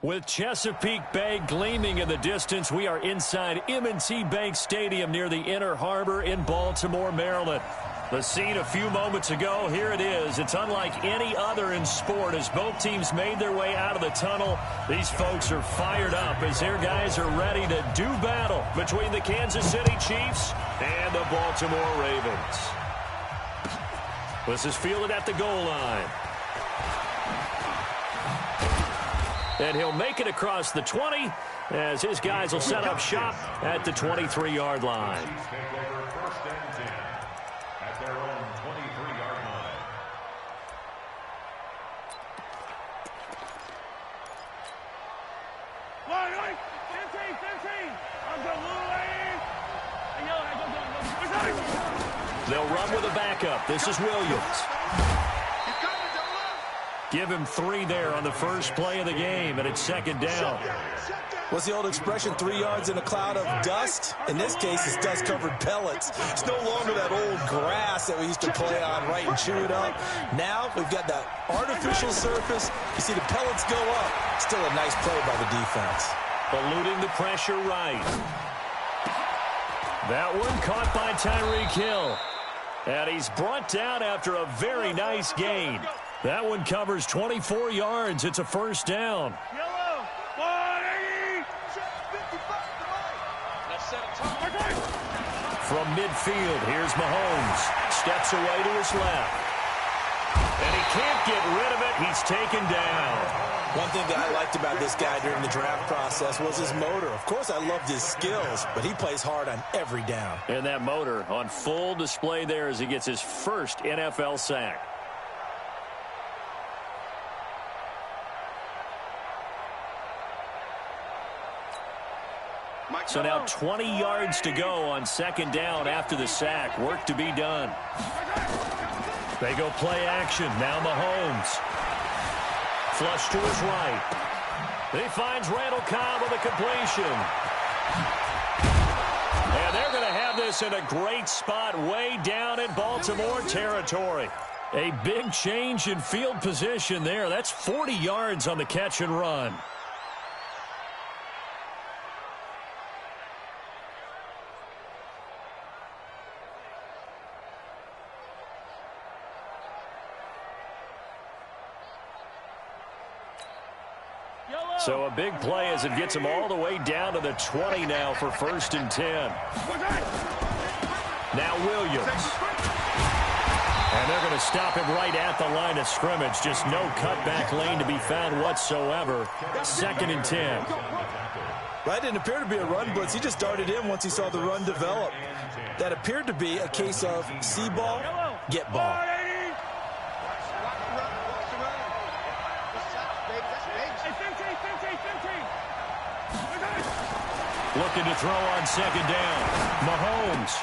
With Chesapeake Bay gleaming in the distance, we are inside M&T Bank Stadium near the Inner Harbor in Baltimore, Maryland. The scene a few moments ago, here it is. It's unlike any other in sport as both teams made their way out of the tunnel. These folks are fired up as their guys are ready to do battle between the Kansas City Chiefs and the Baltimore Ravens. This is fielded at the goal line. And he'll make it across the 20 as his guys will set up shop at the 23-yard line. They'll run with a backup. This is Williams. Give him 3 there on the first play of the game, and it's second down. What's the old expression, 3 yards in a cloud of dust? In this case, it's dust-covered pellets. It's no longer that old grass that we used to play on, right, and chew it up. Now we've got that artificial surface. You see the pellets go up. Still a nice play by the defense. Eluding the pressure right. That one caught by Tyreek Hill. And he's brought down after a very nice gain. That one covers 24 yards. It's a first down. Yellow, 180. From midfield, here's Mahomes. Steps away to his left. And he can't get rid of it. He's taken down. One thing that I liked about this guy during the draft process was his motor. Of course, I loved his skills, but he plays hard on every down. And that motor on full display there as he gets his first NFL sack. So now 20 yards to go on second down after the sack. Work to be done. They go play action. Now Mahomes. Flush to his right. He finds Randall Cobb with a completion. And they're going to have this in a great spot way down in Baltimore territory. A big change in field position there. That's 40 yards on the catch and run. So a big play as it gets him all the way down to the 20 now for 1st and 10. Now Williams. And they're going to stop him right at the line of scrimmage. Just no cutback lane to be found whatsoever. 2nd and 10. Right, didn't appear to be a run blitz. He just darted in once he saw the run develop. That appeared to be a case of see ball, get ball. Looking to throw on second down. Mahomes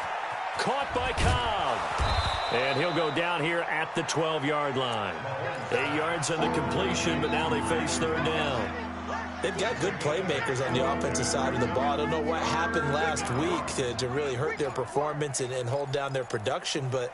caught by Cobb. And he'll go down here at the 12-yard line. 8 yards on the completion, but now they face 3rd down. They've got good playmakers on the offensive side of the ball. I don't know what happened last week to really hurt their performance and hold down their production, but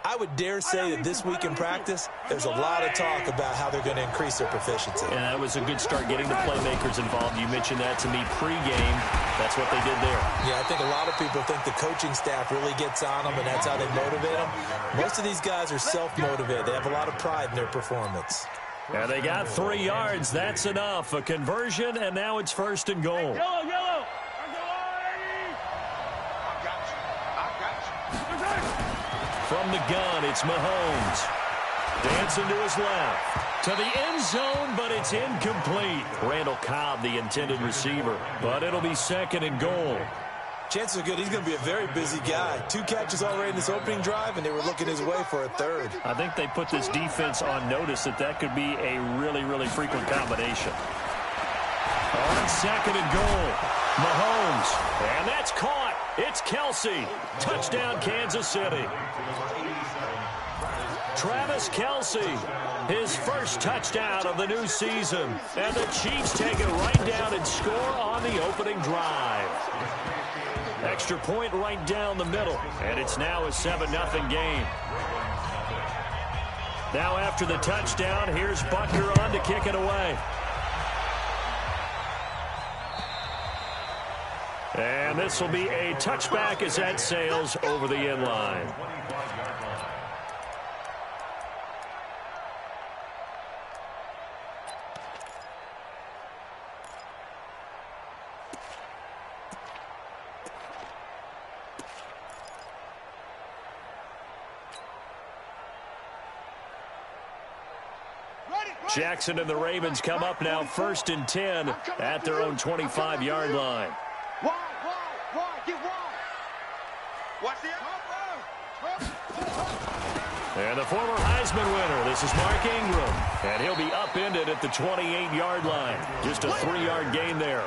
I would dare say that this week in practice, there's a lot of talk about how they're going to increase their proficiency. And that was a good start getting the playmakers involved. You mentioned that to me pregame. That's what they did there. Yeah, I think a lot of people think the coaching staff really gets on them, and that's how they motivate them. Most of these guys are self-motivated. They have a lot of pride in their performance. And they got 3 yards. That's enough. A conversion, and now it's 1st and goal. Yellow. From the gun, it's Mahomes. Dancing to his left. To the end zone, but it's incomplete. Randall Cobb, the intended receiver. But it'll be 2nd and goal. Chances are good he's going to be a very busy guy. 2 catches already in this opening drive, and they were looking his way for a 3rd. I think they put this defense on notice that could be a really, really frequent combination. On 2nd and goal, Mahomes. And that's caught. It's Kelsey. Touchdown, Kansas City. Travis Kelsey, his first touchdown of the new season. And the Chiefs take it right down and score on the opening drive. Extra point right down the middle. And it's now a 7-0 game. Now after the touchdown, here's Butker on to kick it away. And this will be a touchback as that sails over the end line. Jackson and the Ravens come up now 1st and 10 at their own 25-yard line. And the former Heisman winner, this is Mark Ingram. And he'll be upended at the 28-yard line. Just a 3-yard gain there.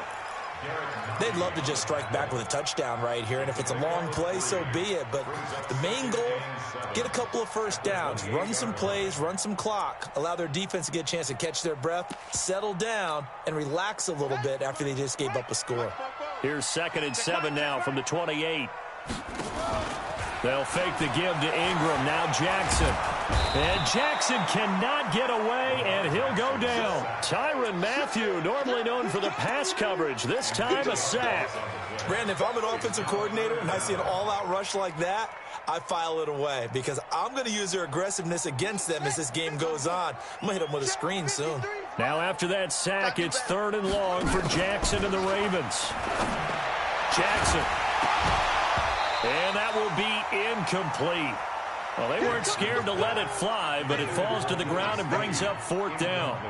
They'd love to just strike back with a touchdown right here, and if it's a long play, so be it. But the main goal, get a couple of first downs, run some plays, run some clock, allow their defense to get a chance to catch their breath, settle down, and relax a little bit after they just gave up a score. Here's 2nd and 7 now from the 28. They'll fake the give to Ingram. Now Jackson. And Jackson cannot get away, and he'll go down. Tyrann Mathieu, normally known for the pass coverage, this time a sack. Brandon, if I'm an offensive coordinator and I see an all-out rush like that, I file it away because I'm going to use their aggressiveness against them as this game goes on. I'm going to hit them with a screen soon. Now after that sack, it's 3rd and long for Jackson and the Ravens. Jackson. And that will be incomplete. Well, they weren't scared to let it fly, but it falls to the ground and brings up 4th down.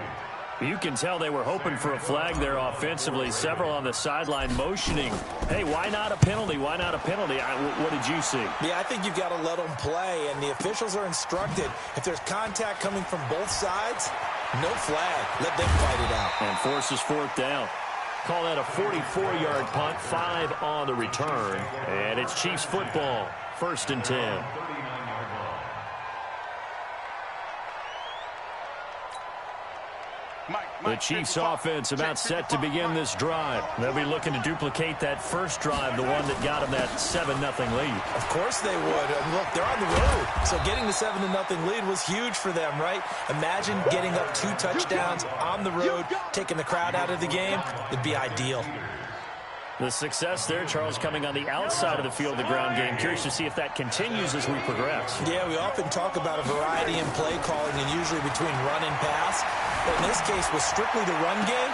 You can tell they were hoping for a flag there offensively. Several on the sideline motioning. Hey, why not a penalty? Why not a penalty? What did you see? Yeah, I think you've got to let them play, and the officials are instructed. If there's contact coming from both sides, no flag. Let them fight it out. And forces 4th down. Call that a 44-yard punt, 5 on the return. And it's Chiefs football, 1st and 10. The Chiefs offense about set to begin this drive. They'll be looking to duplicate that first drive, the one that got them that 7-0 lead. Of course they would. Look, they're on the road. So getting the 7-0 lead was huge for them, right? Imagine getting up 2 touchdowns on the road, taking the crowd out of the game. It'd be ideal. The success there, Charles, coming on the outside of the field, the ground game. Curious to see if that continues as we progress. Yeah, we often talk about a variety in play calling and usually between run and pass. But in this case, with strictly the run game,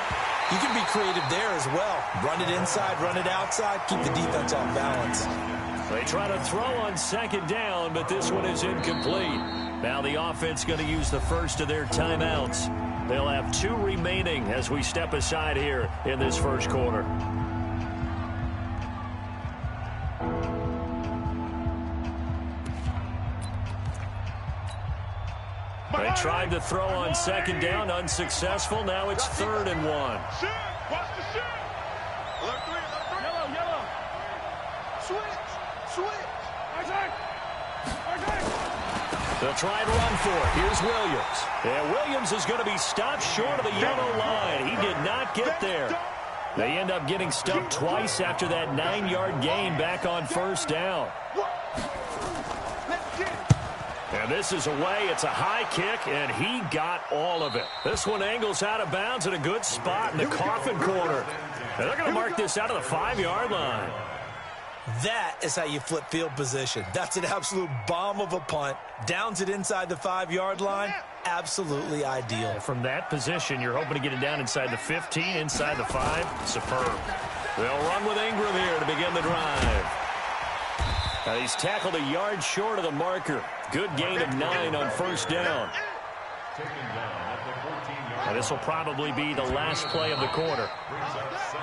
you can be creative there as well. Run it inside, run it outside, keep the defense off balance. They try to throw on 2nd down, but this one is incomplete. Now the offense going to use the first of their timeouts. They'll have 2 remaining as we step aside here in this first quarter. They tried to throw on 2nd down, unsuccessful. Now it's 3rd and 1. Watch the shit. Yellow. Switch. They'll try and run for it. Here's Williams. And Williams is going to be stopped short of the yellow line. He did not get there. They end up getting stuffed twice after that 9-yard gain back on 1st down. And this is away. It's a high kick, and he got all of it. This one angles out of bounds in a good spot in the coffin corner. And they're going to mark this out of the 5-yard line. That is how you flip field position. That's an absolute bomb of a punt. Downs it inside the 5-yard line. Absolutely ideal. And from that position, you're hoping to get it down inside the 15, inside the 5. Superb. They'll run with Ingram here to begin the drive. Now he's tackled a yard short of the marker. Good gain of 9 on 1st down. Now this will probably be the last play of the quarter.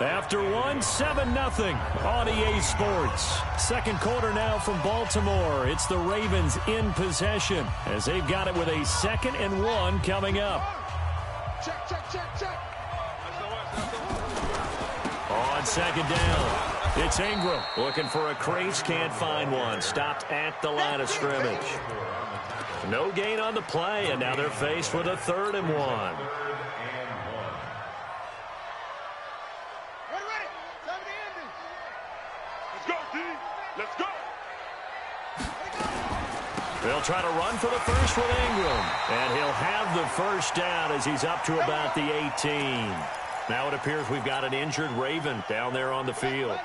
After 7-0 on EA Sports. 2nd quarter now from Baltimore. It's the Ravens in possession as they've got it with a 2nd and 1 coming up. Check. On 2nd down. It's Ingram looking for a crease, can't find one. Stopped at the line of scrimmage. No gain on the play, and now they're faced with a 3rd and 1. Ready. Time to end it. Let's go, D. Let's go. They'll try to run for the first with Ingram. And he'll have the first down as he's up to about the 18. Now it appears we've got an injured Raven down there on the field.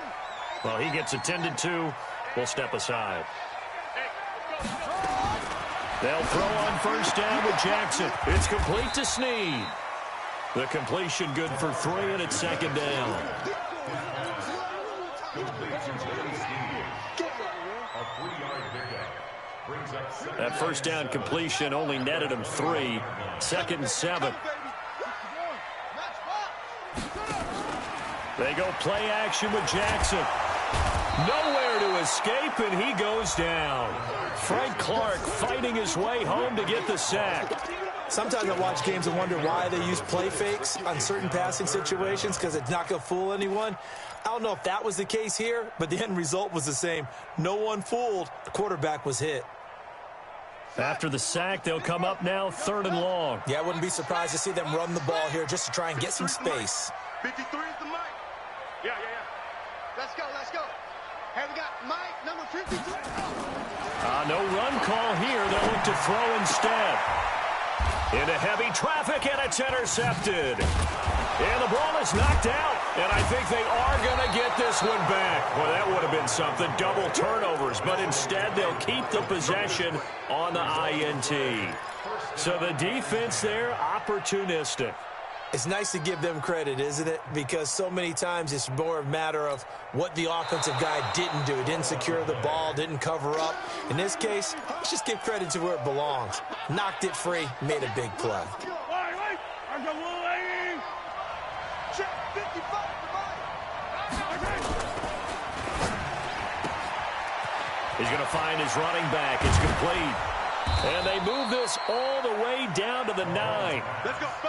Well, he gets attended to. We'll step aside. They'll throw on first down with Jackson. It's complete to Snead. The completion good for 3, and it's second down. That first down completion only netted him 3. 2nd and 7. They go play action with Jackson. Nowhere to escape, and he goes down. Frank Clark fighting his way home to get the sack. Sometimes I watch games and wonder why they use play fakes on certain passing situations, because it's not going to fool anyone. I don't know if that was the case here, but the end result was the same. No one fooled. The quarterback was hit. After the sack, they'll come up now 3rd and long. Yeah, I wouldn't be surprised to see them run the ball here just to try and get some space. 53 is the mic. Yeah. Let's go. Hey, we got Mike, number 52. No run call here. They'll look to throw instead. Into heavy traffic, and it's intercepted. And the ball is knocked out, and I think they are going to get this one back. Well, that would have been something, double turnovers, but instead they'll keep the possession on the INT. So the defense there, opportunistic. It's nice to give them credit, isn't it? Because so many times it's more a matter of what the offensive guy didn't do. Didn't secure the ball, didn't cover up. In this case, let's just give credit to where it belongs. Knocked it free, made a big play. He's going to find his running back. It's complete. And they move this all the way down to the 9.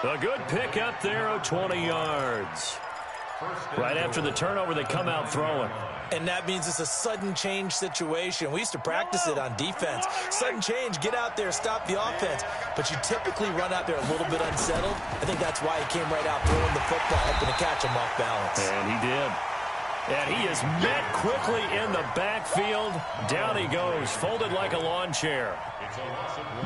A good pickup there of 20 yards. Right after the turnover, they come out throwing. And that means it's a sudden change situation. We used to practice it on defense. Sudden change, get out there, stop the offense. But you typically run out there a little bit unsettled. I think that's why he came right out throwing the football, hoping to catch him off balance. And he did. And he is met quickly in the backfield. Down he goes, folded like a lawn chair.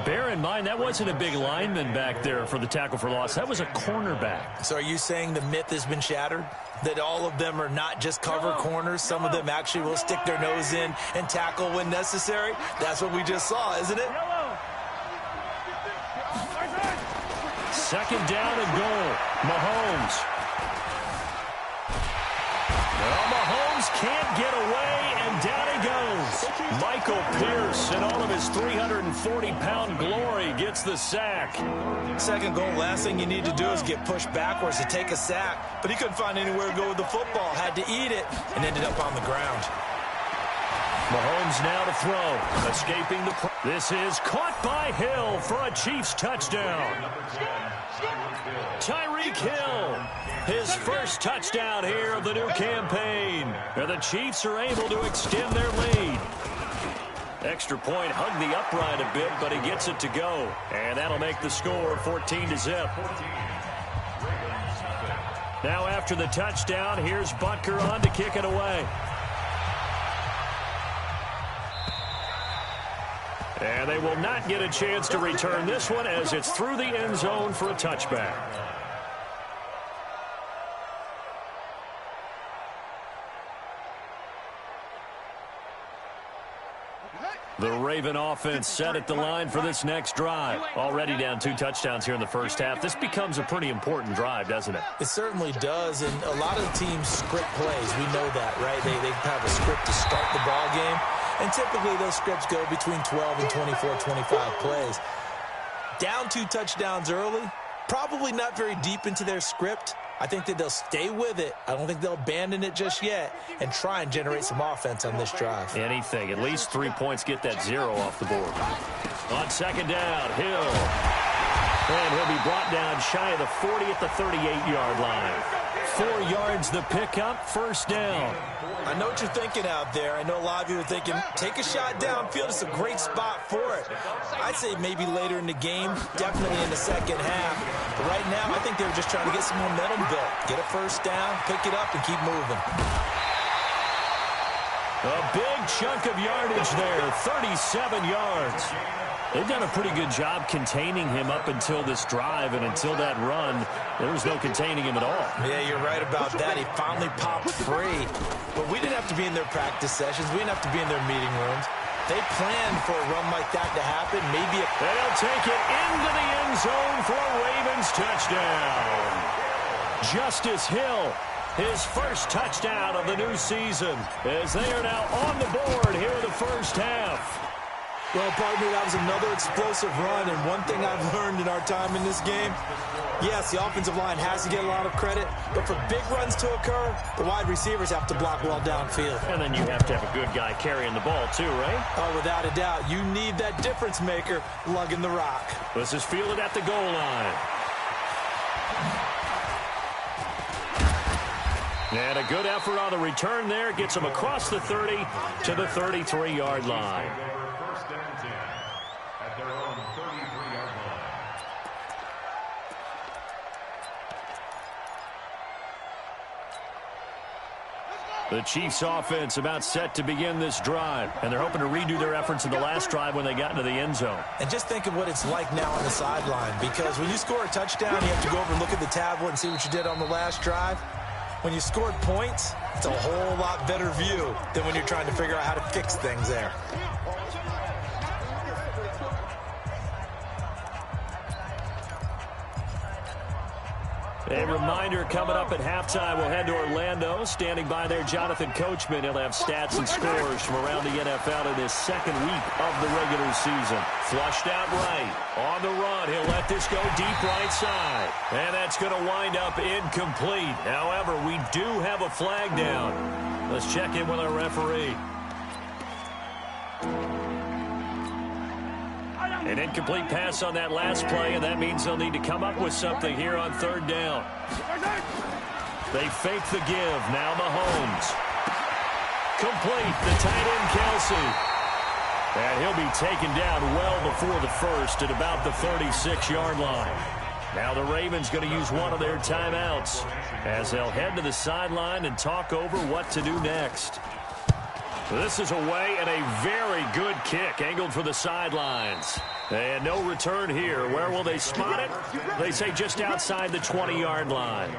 Bear in mind, that wasn't a big lineman back there for the tackle for loss. That was a cornerback. So are you saying the myth has been shattered? That all of them are not just cover corners? Some of them actually will stick their nose in and tackle when necessary? That's what we just saw, isn't it? 2nd down and goal. Mahomes. Well, Mahomes can't get away, and down he goes. Michael Pierce, in all of his 340-pound glory, gets the sack. 2nd goal, last thing you need to do is get pushed backwards to take a sack. But he couldn't find anywhere to go with the football. Had to eat it and ended up on the ground. Mahomes now to throw. Escaping the... This is caught by Hill for a Chiefs touchdown. Tyreek Hill. His first touchdown here of the new campaign. And the Chiefs are able to extend their lead. Extra point, hugged the upright a bit, but he gets it to go. And that'll make the score 14-0. Now after the touchdown, here's Butker on to kick it away. And they will not get a chance to return this one as it's through the end zone for a touchback. The Raven offense set at the line for this next drive. Already down 2 touchdowns here in the first half. This becomes a pretty important drive, doesn't it? It certainly does, and a lot of the teams script plays. We know that, right? They have a script to start the ball game, and typically those scripts go between 12 and 24, 25 plays. Down 2 touchdowns early, probably not very deep into their script. I think that they'll stay with it. I don't think they'll abandon it just yet and try and generate some offense on this drive. Anything. At least 3 points, get that 0 off the board. On 2nd down, Hill. And he'll be brought down shy of the 40 at the 38-yard line. 4 yards the pickup, first down. I know what you're thinking out there. I know a lot of you are thinking, take a shot downfield. It's a great spot for it. I'd say maybe later in the game, definitely in the second half. But right now, I think they were just trying to get some momentum built. Get a first down, pick it up, and keep moving. A big chunk of yardage there, 37 yards. They've done a pretty good job containing him up until this drive, and until that run, there was no containing him at all. Yeah, you're right about that. He finally popped free. But we didn't have to be in their practice sessions. We didn't have to be in their meeting rooms. They planned for a run like that to happen. Maybe they'll take it into the end zone for a Ravens touchdown. Justice Hill, his first touchdown of the new season, as they are now on the board here in the first half. Well, partner, that was another explosive run, and one thing I've learned in our time in this game, yes, the offensive line has to get a lot of credit, but for big runs to occur, the wide receivers have to block well downfield. And then you have to have a good guy carrying the ball too, right? Oh, without a doubt. You need that difference maker lugging the rock. This is fielded at the goal line. And a good effort on the return there. Gets him across the 30 to the 33-yard line. The Chiefs offense about set to begin this drive, and they're hoping to redo their efforts in the last drive when they got into the end zone. And just think of what it's like now on the sideline, because when you score a touchdown, you have to go over and look at the tablet and see what you did on the last drive. When you scored points, it's a whole lot better view than when you're trying to figure out how to fix things there. A reminder coming up at halftime, we'll head to Orlando. Standing by there, Jonathan Coachman. He'll have stats and scores from around the NFL in his second week of the regular season. Flushed out right. On the run, he'll let this go deep right side. And that's going to wind up incomplete. However, we do have a flag down. Let's check in with our referee. An incomplete pass on that last play, and that means they'll need to come up with something here on third down. They fake the give. Now Mahomes. Complete. The tight end, Kelsey. And he'll be taken down well before the first at about the 36-yard line. Now the Ravens going to use one of their timeouts as they'll head to the sideline and talk over what to do next. This is away and a very good kick angled for the sidelines. And no return here. Where will they spot it? They say just outside the 20-yard line.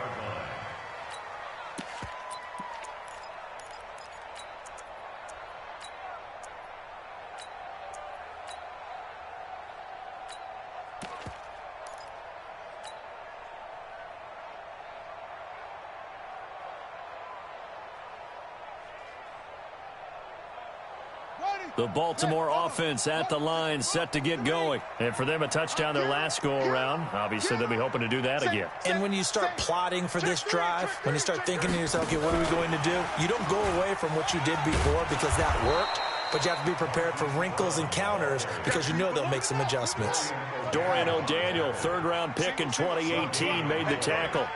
The Baltimore offense at the line, set to get going. And for them, a touchdown their last go-around. Obviously, they'll be hoping to do that again. And when you start plotting for this drive, when you start thinking to yourself, okay, what are we going to do? You don't go away from what you did before because that worked, but you have to be prepared for wrinkles and counters because you know they'll make some adjustments. Dorian O'Daniel, third-round pick in 2018, made the tackle.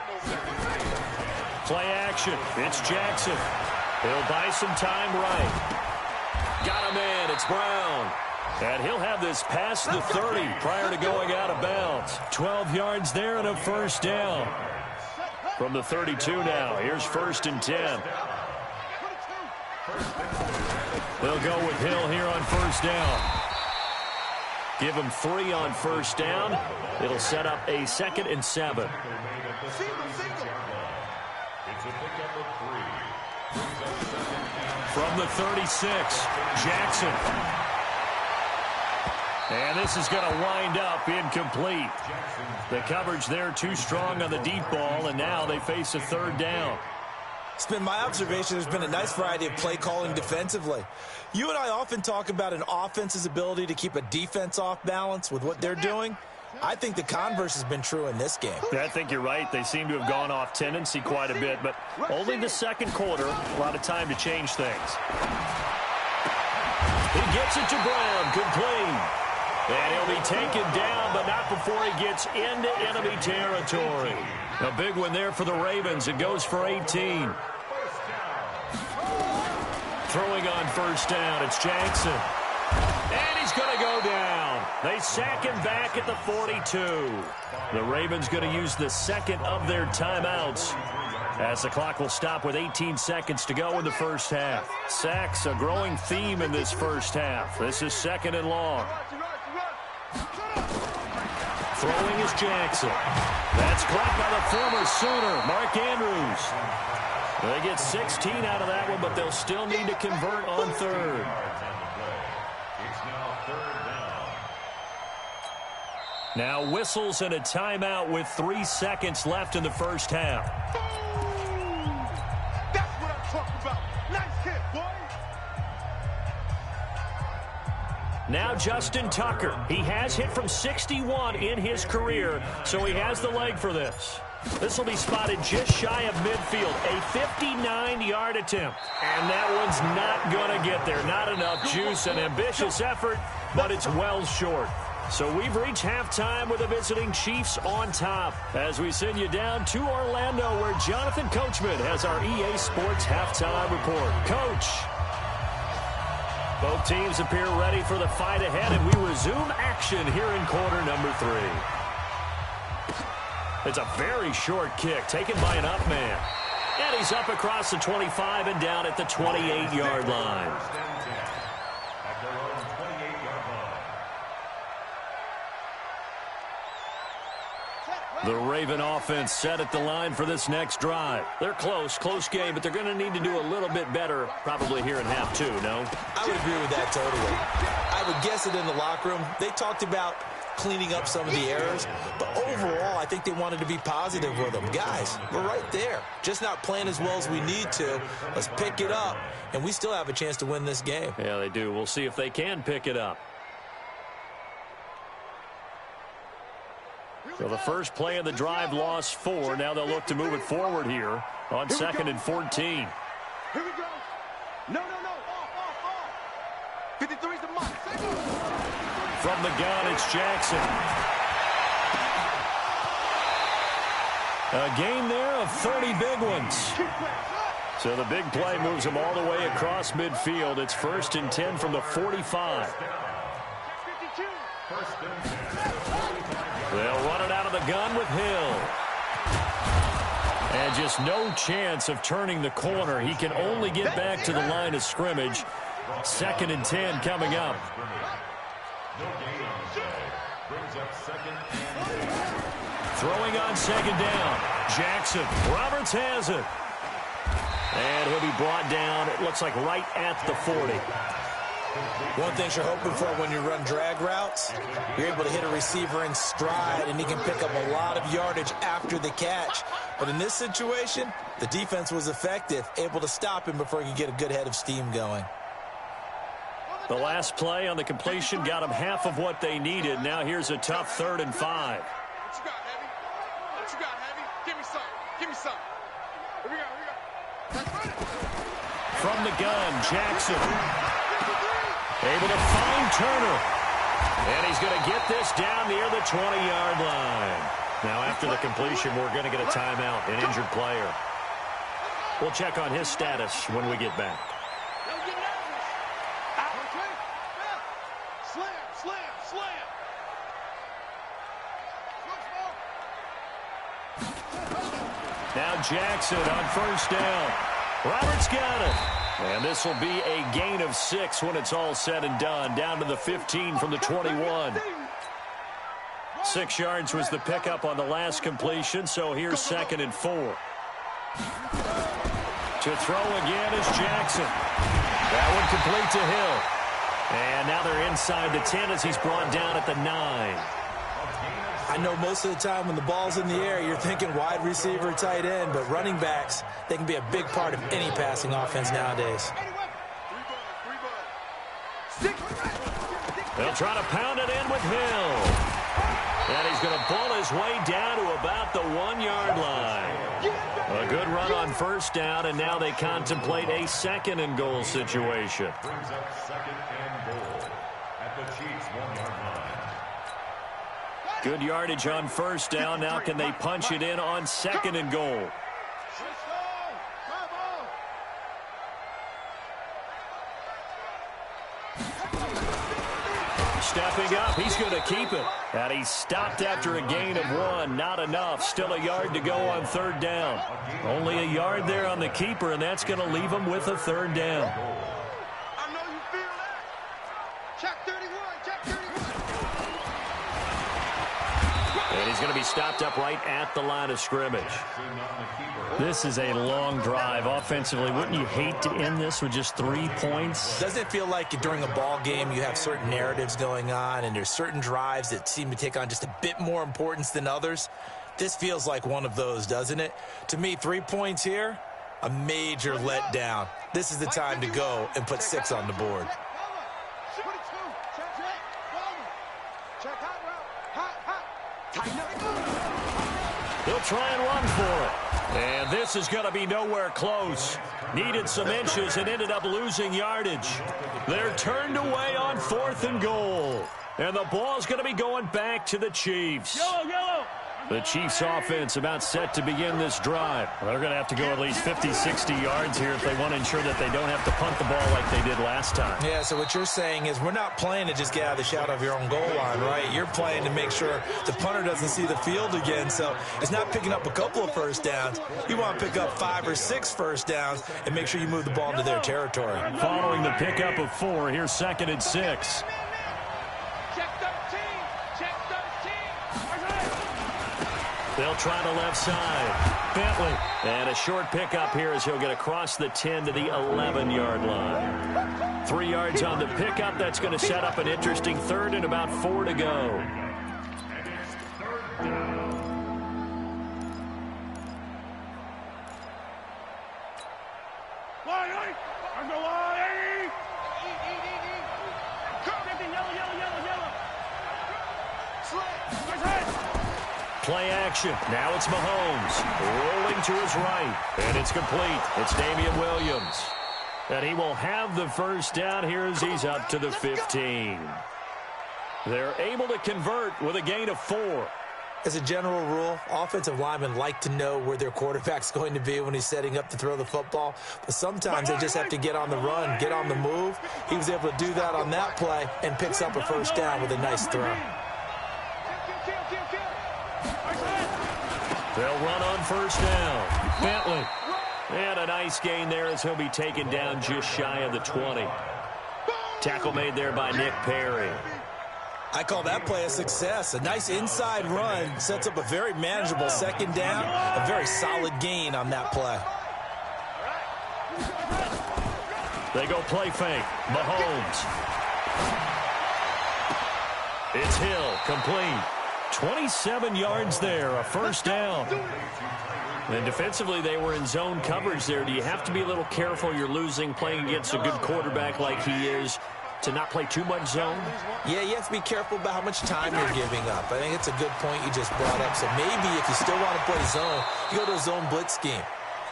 Play action. It's Jackson. He'll buy some time right. Got him in. It's Brown. And he'll have this past the 30 prior to going out of bounds. 12 yards there and a first down. From the 32 now. Here's 1st and 10. They'll go with Hill here on first down. Give him 3 on first down. It'll set up a 2nd and 7. From the 36, Jackson. And this is going to wind up incomplete. The coverage there too strong on the deep ball, and now they face a 3rd down. It's been my observation there's been a nice variety of play calling defensively. You and I often talk about an offense's ability to keep a defense off balance with what they're doing. I think the converse has been true in this game. Yeah, I think you're right. They seem to have gone off tendency quite a bit, but only the second quarter, a lot of time to change things. He gets it to Brown, complete. And he'll be taken down, but not before he gets into enemy territory. A big one there for the Ravens. It goes for 18. Throwing on first down, it's Jackson. And he's going to go down. They sack him back at the 42. The Ravens going to use the second of their timeouts as the clock will stop with 18 seconds to go in the first half. Sacks, a growing theme in this first half. This is 2nd and long. Throwing is Jackson. That's caught by the former Sooner, Mark Andrews. They get 16 out of that one, but they'll still need to convert on third. Now whistles and a timeout with 3 seconds left in the first half. That's what I'm talking about. Nice hit, boy. Now Justin Tucker. He has hit from 61 in his career, so he has the leg for this. This will be spotted just shy of midfield. A 59-yard attempt. And that one's not going to get there. Not enough juice. An ambitious effort, but it's well short. So we've reached halftime with the visiting Chiefs on top as we send you down to Orlando where Jonathan Coachman has our EA Sports halftime report. Coach. Both teams appear ready for the fight ahead, and we resume action here in quarter number 3. It's a very short kick taken by an up man. And he's up across the 25 and down at the 28-yard line. The Raven offense set at the line for this next drive. They're close game, but they're going to need to do a little bit better probably here in half 2, no? I would agree with that totally. I would guess it in the locker room. They talked about cleaning up some of the errors, but overall, I think they wanted to be positive with them. Guys, we're right there. Just not playing as well as we need to. Let's pick it up, and we still have a chance to win this game. Yeah, they do. We'll see if they can pick it up. So the first play of the drive lost 4. Now they'll look to move it forward here on 2nd and 14. Here we go. No. Off. 53's the mark. From the gun, it's Jackson. A gain there of 30 big ones. So the big play moves them all the way across midfield. It's 1st and 10 from the 45. They'll run it out of the gun with Hill. And just no chance of turning the corner. He can only get back to the line of scrimmage. 2nd and 10 coming up. Throwing on 2nd down. Jackson. Roberts has it. And he'll be brought down, it looks like right at the 40. One thing you're hoping for when you run drag routes, you're able to hit a receiver in stride, and he can pick up a lot of yardage after the catch. But in this situation, the defense was effective, able to stop him before he could get a good head of steam going. The last play on the completion got them half of what they needed. Now here's a tough 3rd and 5. What you got, Heavy? What you got, Heavy? Give me some. Here we go. That's right. From the gun, Jackson. Able to find Turner. And he's going to get this down near the 20-yard line. Now after the completion, we're going to get a timeout, an injured player. We'll check on his status when we get back. Now Jackson on 1st down. Roberts got it. And this will be a gain of 6 when it's all said and done. Down to the 15 from the 21. 6 yards was the pickup on the last completion, so here's 2nd and 4. To throw again is Jackson. That one complete to Hill. And now they're inside the 10 as he's brought down at the 9. I know most of the time when the ball's in the air, you're thinking wide receiver, tight end, but running backs, they can be a big part of any passing offense nowadays. They'll try to pound it in with Hill. And he's going to pull his way down to about the 1-yard line. A good run on 1st down, and now they contemplate a 2nd and goal situation. Brings up 2nd and goal at the Chiefs' 1-yard line. Good yardage on 1st down. Now can they punch it in on 2nd and goal? Stepping up, he's going to keep it. And he stopped after a gain of 1. Not enough. Still a yard to go on 3rd down. Only a yard there on the keeper, and that's going to leave him with a 3rd down. I know you feel that. Check 31. He's going to be stopped up right at the line of scrimmage. This is a long drive offensively. Wouldn't you hate to end this with just 3 points? Doesn't it feel like during a ball game you have certain narratives going on and there's certain drives that seem to take on just a bit more importance than others? This feels like one of those, doesn't it? To me, 3 points here, a major letdown. This is the time to go and put 6 on the board. He'll try and run for it. And this is going to be nowhere close. Needed some inches and ended up losing yardage. They're turned away on 4th and goal. And the ball's going to be going back to the Chiefs. Yellow. The Chiefs offense about set to begin this drive. Well, they're going to have to go at least 50, 60 yards here if they want to ensure that they don't have to punt the ball like they did last time. Yeah, so what you're saying is we're not playing to just get out of the shadow of your own goal line, right? You're playing to make sure the punter doesn't see the field again. So it's not picking up a couple of first downs. You want to pick up 5 or 6 first downs and make sure you move the ball into their territory. Following the pickup of 4, here's 2nd and 6. They'll try the left side. Bentley. And a short pickup here as he'll get across the 10 to the 11-yard line. 3 yards on the pickup. That's going to set up an interesting 3rd and about 4 to go. Play action. Now it's Mahomes rolling to his right. And it's complete. It's Damian Williams. And he will have the first down here as he's up to the 15. They're able to convert with a gain of 4. As a general rule, offensive linemen like to know where their quarterback's going to be when he's setting up to throw the football. But sometimes they just have to get on the run, get on the move. He was able to do that on that play and picks up a first down with a nice throw. They'll run on first down. Bentley. And a nice gain there as he'll be taken down just shy of the 20. Tackle made there by Nick Perry. I call that play a success. A nice inside run sets up a very manageable 2nd down. A very solid gain on that play. They go play fake. Mahomes. It's Hill. Complete. 27 yards there, a first down. And defensively, they were in zone coverage there. Do you have to be a little careful? You're losing playing against a good quarterback like he is to not play too much zone? Yeah, you have to be careful about how much time you're giving up. I think it's a good point you just brought up. So maybe if you still want to play zone, you go to a zone blitz scheme.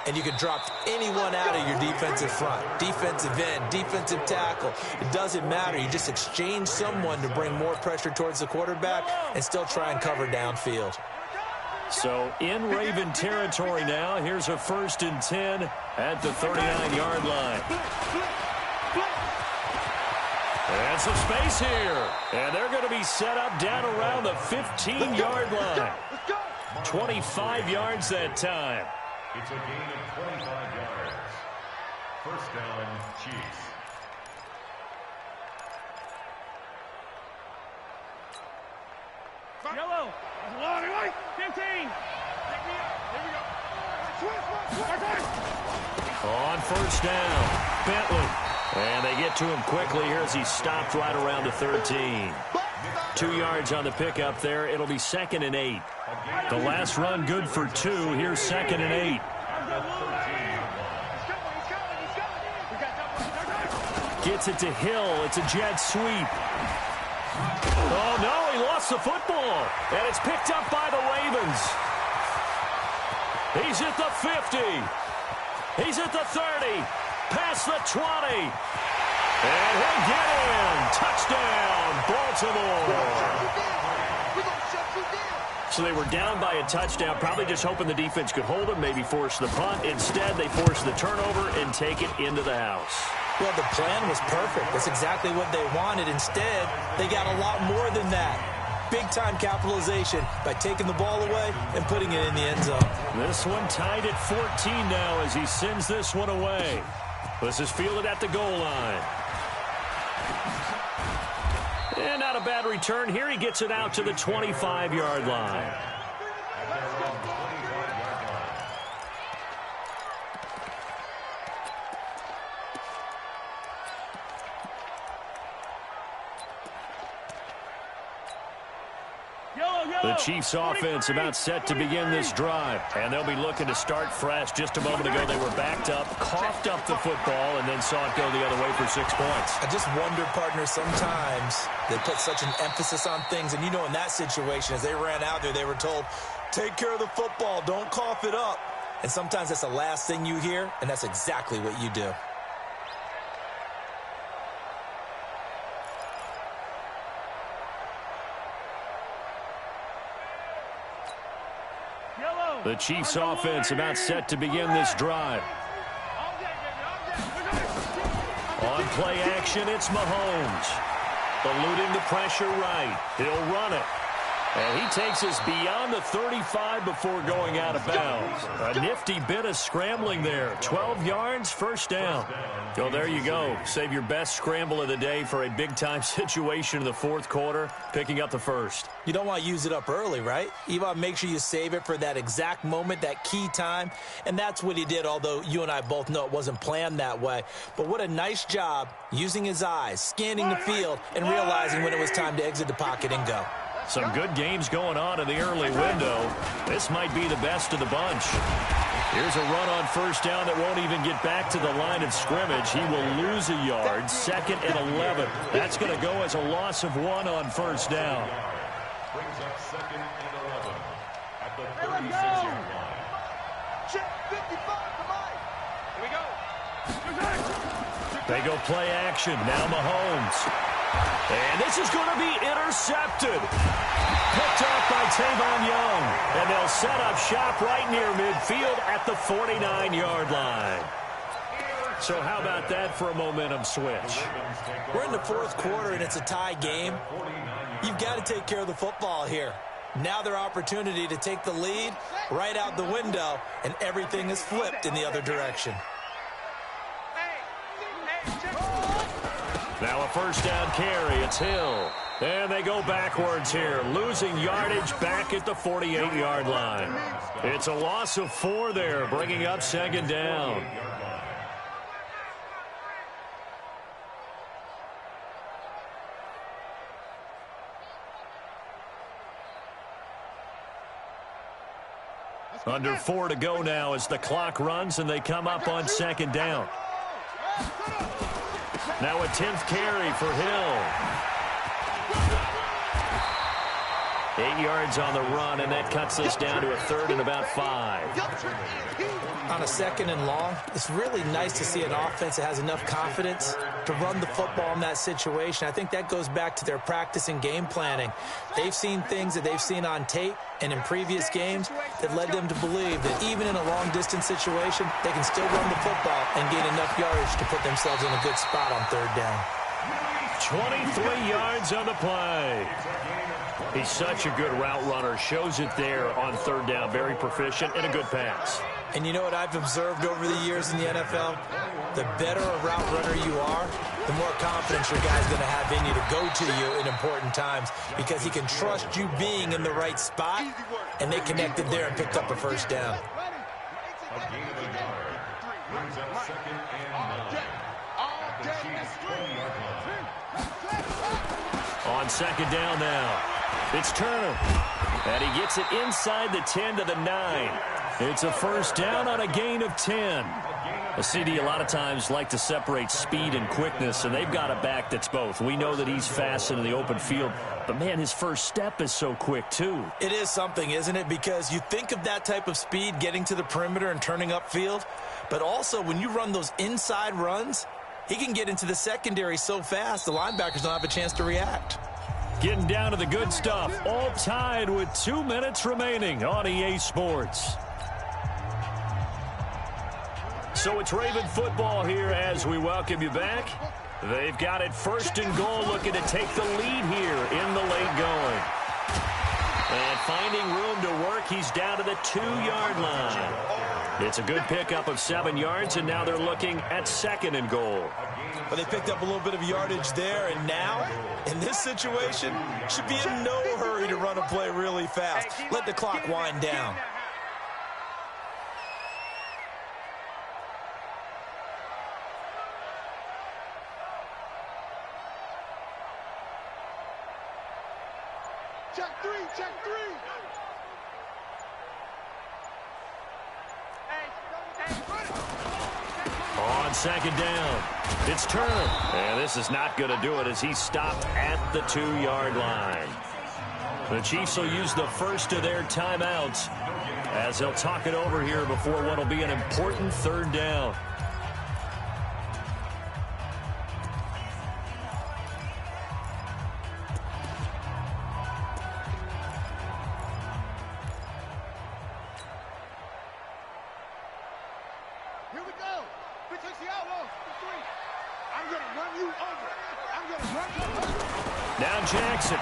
And you can drop anyone out of your defensive front, defensive end, defensive tackle. It doesn't matter. You just exchange someone to bring more pressure towards the quarterback and still try and cover downfield. So in Raven territory now, here's a 1st and 10 at the 39-yard line. And some space here. And they're going to be set up down around the 15-yard line. 25 yards that time. It's a gain of 25 yards. First down, Chiefs. Yellow. 15. Here we go. On first down, Bentley. And they get to him quickly here as he stopped right around the 13. 2 yards on the pickup there. It'll be 2nd and 8. The last run good for 2. Here's 2nd and 8. Gets it to Hill. It's a jet sweep. Oh, no, he lost the football. And it's picked up by the Ravens. He's at the 50. He's at the 30. Past the 20. And he'll get in. Touchdown, Baltimore. So they were down by a touchdown, probably just hoping the defense could hold them, maybe force the punt. Instead, they force the turnover and take it into the house. Well, the plan was perfect. That's exactly what they wanted. Instead, they got a lot more than that. Big-time capitalization by taking the ball away and putting it in the end zone. This one tied at 14 now as he sends this one away. This is fielded at the goal line. And not a bad return here. He gets it out to the 25-yard line. The Chiefs offense about set to begin this drive. And they'll be looking to start fresh. Just a moment ago, they were backed up, coughed up the football, and then saw it go the other way for 6 points. I just wonder, partner, sometimes they put such an emphasis on things. And, you know, in that situation, as they ran out there, they were told, take care of the football, don't cough it up. And sometimes that's the last thing you hear, and that's exactly what you do. The Chiefs offense about set to begin this drive. On play action, it's Mahomes. Eluding the pressure right. He'll run it. And he takes us beyond the 35 before going out of bounds. A nifty bit of scrambling there. 12 yards, first down. So there you go. Save your best scramble of the day for a big-time situation in the fourth quarter, picking up the first. You don't want to use it up early, right? You want to make sure you save it for that exact moment, that key time. And that's what he did, although you and I both know it wasn't planned that way. But what a nice job using his eyes, scanning the field, and realizing when it was time to exit the pocket and go. Some good games going on in the early window. This might be the best of the bunch. Here's a run on first down that won't even get back to the line of scrimmage. He will lose a yard, 2nd and 11. That's going to go as a loss of 1 on first down. Brings up 2nd and 11 at the 36-yard line. Check 55, come on. Here we go. They go play action. Now Mahomes. And this is going to be intercepted. Picked off by Tavon Young. And they'll set up shop right near midfield at the 49-yard line. So how about that for a momentum switch? We're in the fourth quarter, and it's a tie game. You've got to take care of the football here. Now their opportunity to take the lead right out the window, and everything is flipped in the other direction. Now a first down carry. It's Hill. And they go backwards here, losing yardage back at the 48-yard line. It's a loss of 4 there, bringing up 2nd down. Under 4 to go now as the clock runs and they come up on 2nd down. Now a 10th carry for Hill. 8 yards on the run, and that cuts us down to a 3rd and about 5. On a 2nd and long, it's really nice to see an offense that has enough confidence to run the football in that situation. I think that goes back to their practice and game planning. They've seen things that they've seen on tape and in previous games that led them to believe that even in a long-distance situation, they can still run the football and gain enough yardage to put themselves in a good spot on 3rd down. 23 yards on the play. He's such a good route runner. Shows it there on 3rd down. Very proficient and a good pass. And you know what I've observed over the years in the NFL? The better a route runner you are, the more confidence your guy's going to have in you to go to you in important times because he can trust you being in the right spot, and they connected there and picked up a first down. A gain of a yard. Brings up 2nd and 9 at the Chiefs' 20-yard line. On 2nd down now, it's Turner. And he gets it inside the 10 to the 9. It's a first down on a gain of 10. A CD a lot of times like to separate speed and quickness, and they've got a back that's both. We know that he's fast in the open field, but, man, his first step is so quick, too. It is something, isn't it? Because you think of that type of speed getting to the perimeter and turning upfield, but also when you run those inside runs, he can get into the secondary so fast the linebackers don't have a chance to react. Getting down to the good stuff, all tied with 2 minutes remaining on EA Sports. So it's Raven football here as we welcome you back. They've got it 1st and goal, looking to take the lead here in the late going. And finding room to work, he's down to the 2-yard line. It's a good pickup of 7 yards, and now they're looking at 2nd and goal. But they picked up a little bit of yardage there, and now, in this situation, should be in no hurry to run a play really fast. Let the clock wind down. check three, check three. On second down, it's Turner. And this is not going to do it as he's stopped at the 2-yard line. The Chiefs will use the first of their timeouts as they'll talk it over here before what will be an important third down. Here we go. We takes the outlaw. Three. I'm going to run you over. I'm going to run you over. Now Jackson.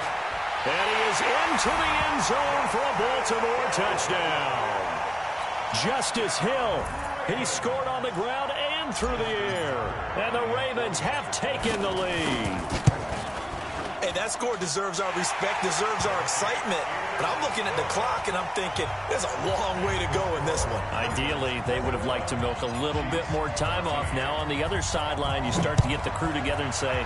And he is into the end zone for a Baltimore touchdown. Justice Hill. He scored on the ground and through the air. And the Ravens have taken the lead. Hey, that score deserves our respect, deserves our excitement. But I'm looking at the clock, and I'm thinking, there's a long way to go in this one. Ideally, they would have liked to milk a little bit more time off. Now, on the other sideline, you start to get the crew together and say,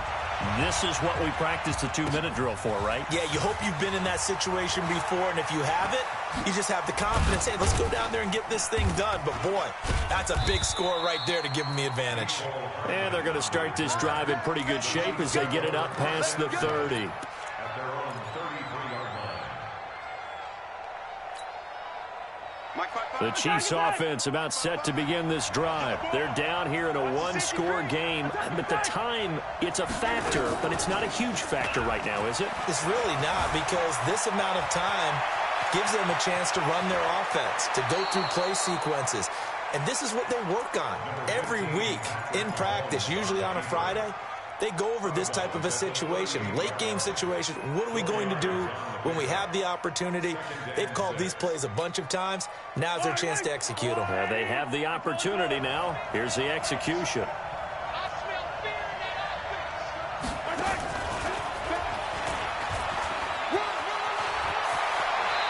this is what we practiced the 2-minute drill for, right? Yeah, you hope you've been in that situation before, and if you haven't, you just have the confidence, hey, let's go down there and get this thing done. But, boy, that's a big score right there to give them the advantage. And they're going to start this drive in pretty good shape as they get it up past the 30. The Chiefs offense about set to begin this drive. They're down here in a 1-score game, but the time, it's a factor, but it's not a huge factor right now, is it? It's really not, because this amount of time gives them a chance to run their offense, to go through play sequences. And this is what they work on every week in practice, usually on a Friday. They go over this type of a situation, late-game situation. What are we going to do when we have the opportunity? They've called these plays a bunch of times. Now's their chance to execute them. They have the opportunity now. Here's the execution.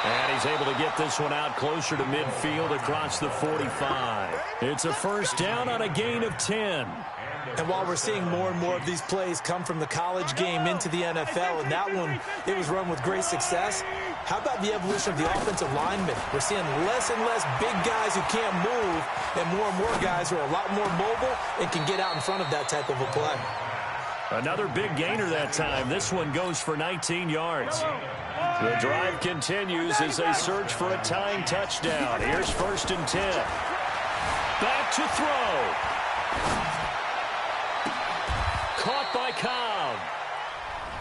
And he's able to get this one out closer to midfield across the 45. It's a first down on a gain of 10. And while we're seeing more and more of these plays come from the college game into the NFL, and that one, it was run with great success, how about the evolution of the offensive linemen? We're seeing less and less big guys who can't move and more guys who are a lot more mobile and can get out in front of that type of a play. Another big gainer that time. This one goes for 19 yards. The drive continues as they search for a tying touchdown. Here's 1st and 10. Back to throw. Caught by Cobb.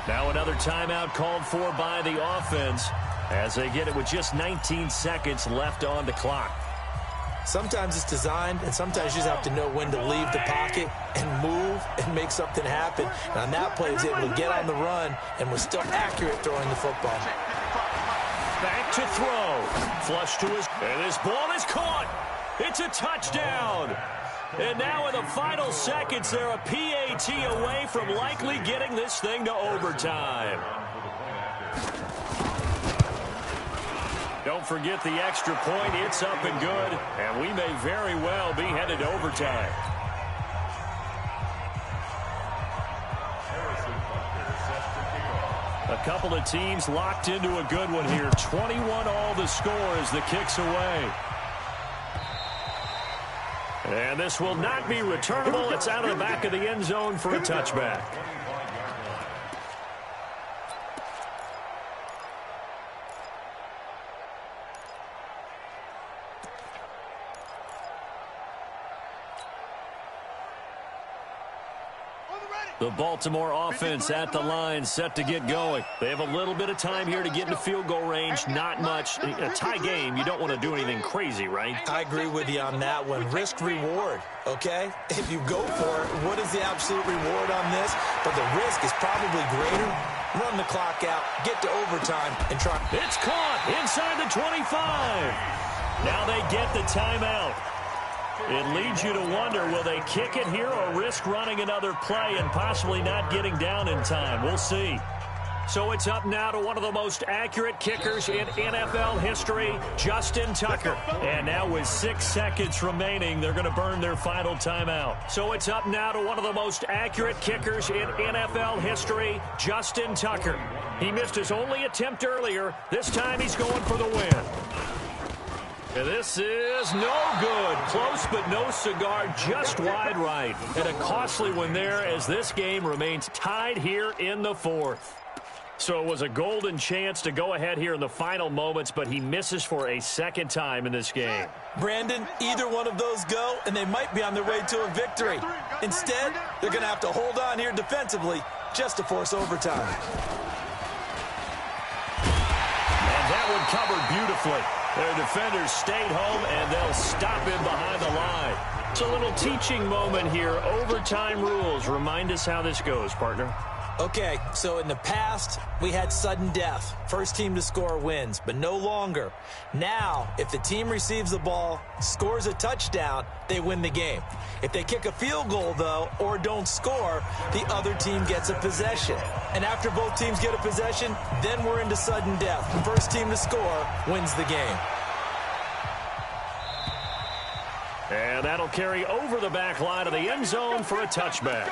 Now another timeout called for by the offense as they get it with just 19 seconds left on the clock. Sometimes it's designed, and sometimes you just have to know when to leave the pocket and move and make something happen. And on that play, he was able to get on the run and was still accurate throwing the football. Back to throw. Flush to his... And this ball is caught. It's a touchdown. And now in the final seconds, they're a PAT away from likely getting this thing to overtime. Don't forget the extra point. It's up and good. And we may very well be headed to overtime. A couple of teams locked into a good one here. 21 all the score as the kick's away. And this will not be returnable. It's out of the back of the end zone for a touchback. The Baltimore offense at the line, set to get going. They have a little bit of time here to get into field goal range. Not much. In a tie game, you don't want to do anything crazy, right? I agree with you on that one. Risk-reward, okay? If you go for it, what is the absolute reward on this? But the risk is probably greater. Run the clock out, get to overtime, and try. It's caught inside the 25. Now they get the timeout. It leads you to wonder, will they kick it here or risk running another play and possibly not getting down in time? We'll see. So it's up now to one of the most accurate kickers in NFL history, Justin Tucker. And now with 6 seconds remaining, they're going to burn their final timeout. So it's up now to one of the most accurate kickers in NFL history, Justin Tucker. He missed his only attempt earlier. This time he's going for the win. And this is no good. Close but no cigar, just wide right. And a costly one there as this game remains tied here in the fourth. So it was a golden chance to go ahead here in the final moments, but he misses for a second time in this game. Brandon, either one of those go, and they might be on their way to a victory. Instead, they're going to have to hold on here defensively just to force overtime. And that one covered beautifully. Their defenders stayed home, and they'll stop him behind the line. It's a little teaching moment here. Overtime rules. Remind us how this goes, partner. Okay, so in the past, we had sudden death. First team to score wins, but no longer. Now, if the team receives the ball, scores a touchdown, they win the game. If they kick a field goal, though, or don't score, the other team gets a possession. And after both teams get a possession, then we're into sudden death. The first team to score wins the game. And that'll carry over the back line of the end zone for a touchback.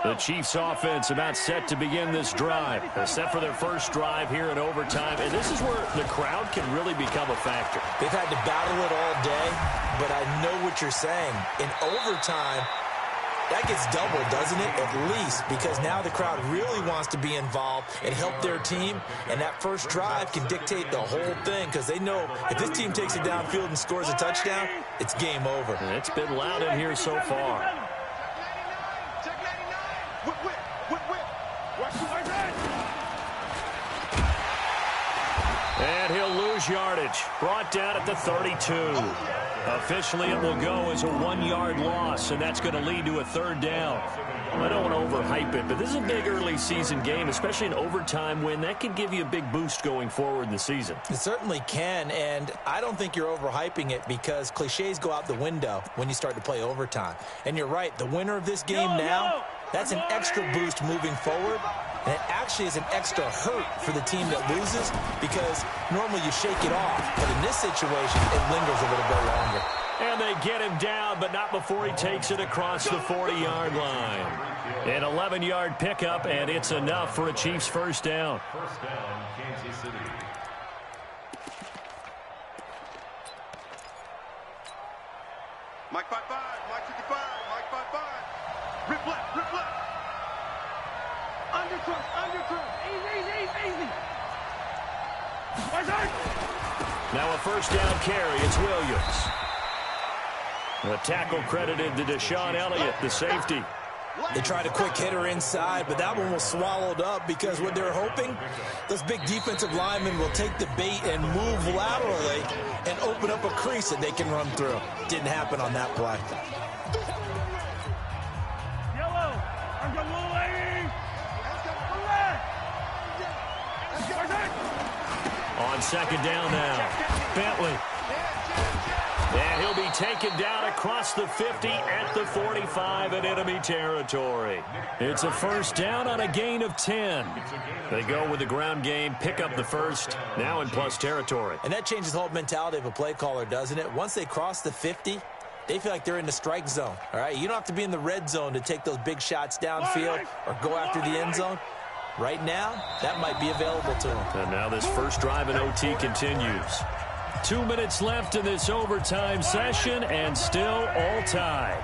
The Chiefs offense about set to begin this drive. They're set for their first drive here in overtime. And this is where the crowd can really become a factor. They've had to battle it all day, but I know what you're saying. In overtime, that gets doubled, doesn't it? At least, because now the crowd really wants to be involved and help their team. And that first drive can dictate the whole thing because they know if this team takes it downfield and scores a touchdown, it's game over. And it's been loud in here so far. And he'll lose yardage. Brought down at the 32. Officially, it will go as a 1-yard loss, and that's going to lead to a third down. I don't want to overhype it, but this is a big early season game, especially an overtime win. That could give you a big boost going forward in the season. It certainly can, and I don't think you're overhyping it because cliches go out the window when you start to play overtime. And you're right, the winner of this game now, that's an extra boost moving forward. And it actually is an extra hurt for the team that loses because normally you shake it off. But in this situation, it lingers a little bit longer. And they get him down, but not before he takes it across the 40-yard line. An 11-yard pickup, and it's enough for a Chiefs first down. First down, Kansas City. Mike 5-5, Mike 55, Mike 5-5. Rip left, rip left. Undercross. Easy. Now a first down carry. It's Williams. The tackle credited to Deshaun Elliott, the safety. They tried a quick hitter inside, but that one was swallowed up because what they're hoping, those big defensive linemen will take the bait and move laterally and open up a crease that they can run through. Didn't happen on that play. On second down now, Bentley. And he'll be taken down across the 50 at the 45 in enemy territory. It's a first down on a gain of 10. They go with the ground game, pick up the first, now in plus territory. And that changes the whole mentality of a play caller, doesn't it? Once they cross the 50, they feel like they're in the strike zone, all right? You don't have to be in the red zone to take those big shots downfield or go after the end zone. Right now, that might be available to them. And now this first drive in OT continues. 2 minutes left in this overtime session, and still all tied.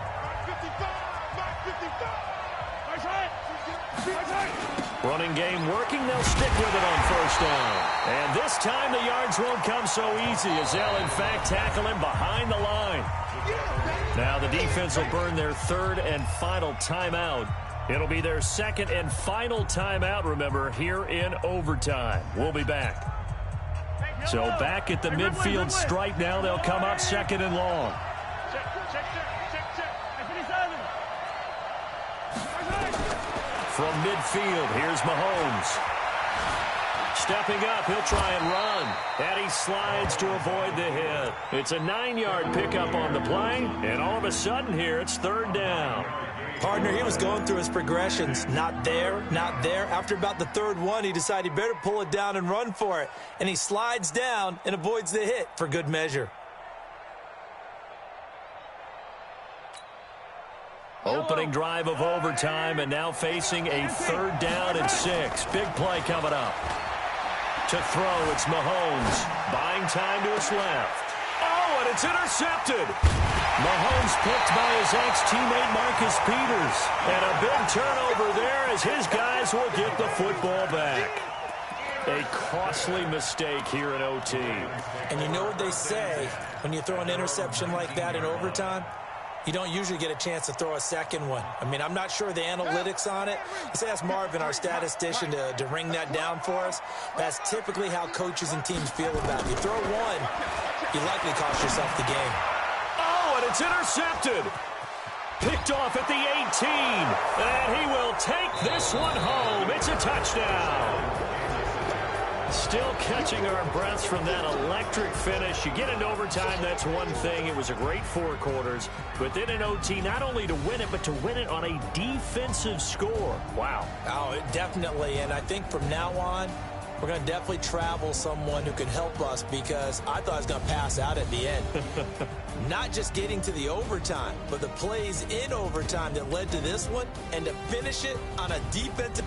Running game working. They'll stick with it on first down. And this time the yards won't come so easy as they'll, in fact, tackle him behind the line. Now the defense will burn their third and final timeout. It'll be their second and final timeout, remember, here in overtime. We'll be back. So back at the midfield stripe now. They'll come up second and long. From midfield, here's Mahomes. Stepping up, he'll try and run. And he slides to avoid the hit. It's a 9-yard pickup on the play, and all of a sudden here it's third down. Partner, he was going through his progressions. Not there, not there. After about the third one, he decided he better pull it down and run for it. And he slides down and avoids the hit for good measure. Opening drive of overtime, and now facing a third down and 6. Big play coming up. To throw, it's Mahomes. Buying time to his left. Oh, and it's intercepted. Mahomes picked by his ex-teammate Marcus Peters. And a big turnover there as his guys will get the football back. A costly mistake here in OT. And you know what they say when you throw an interception like that in overtime? You don't usually get a chance to throw a second one. I mean, I'm not sure the analytics on it. Let's ask Marvin, our statistician, to ring that down for us. That's typically how coaches and teams feel about it. You throw one, you likely cost yourself the game. Oh, and it's intercepted. Picked off at the 18. And he will take this one home. It's a touchdown. Still catching our breaths from that electric finish. You get into overtime, that's one thing. It was a great 4 quarters. But then in OT, not only to win it, but to win it on a defensive score. Wow. Oh, definitely. And I think from now on, we're going to definitely travel someone who can help us, because I thought I was going to pass out at the end. Not just getting to the overtime, but the plays in overtime that led to this one, and to finish it on a defensive...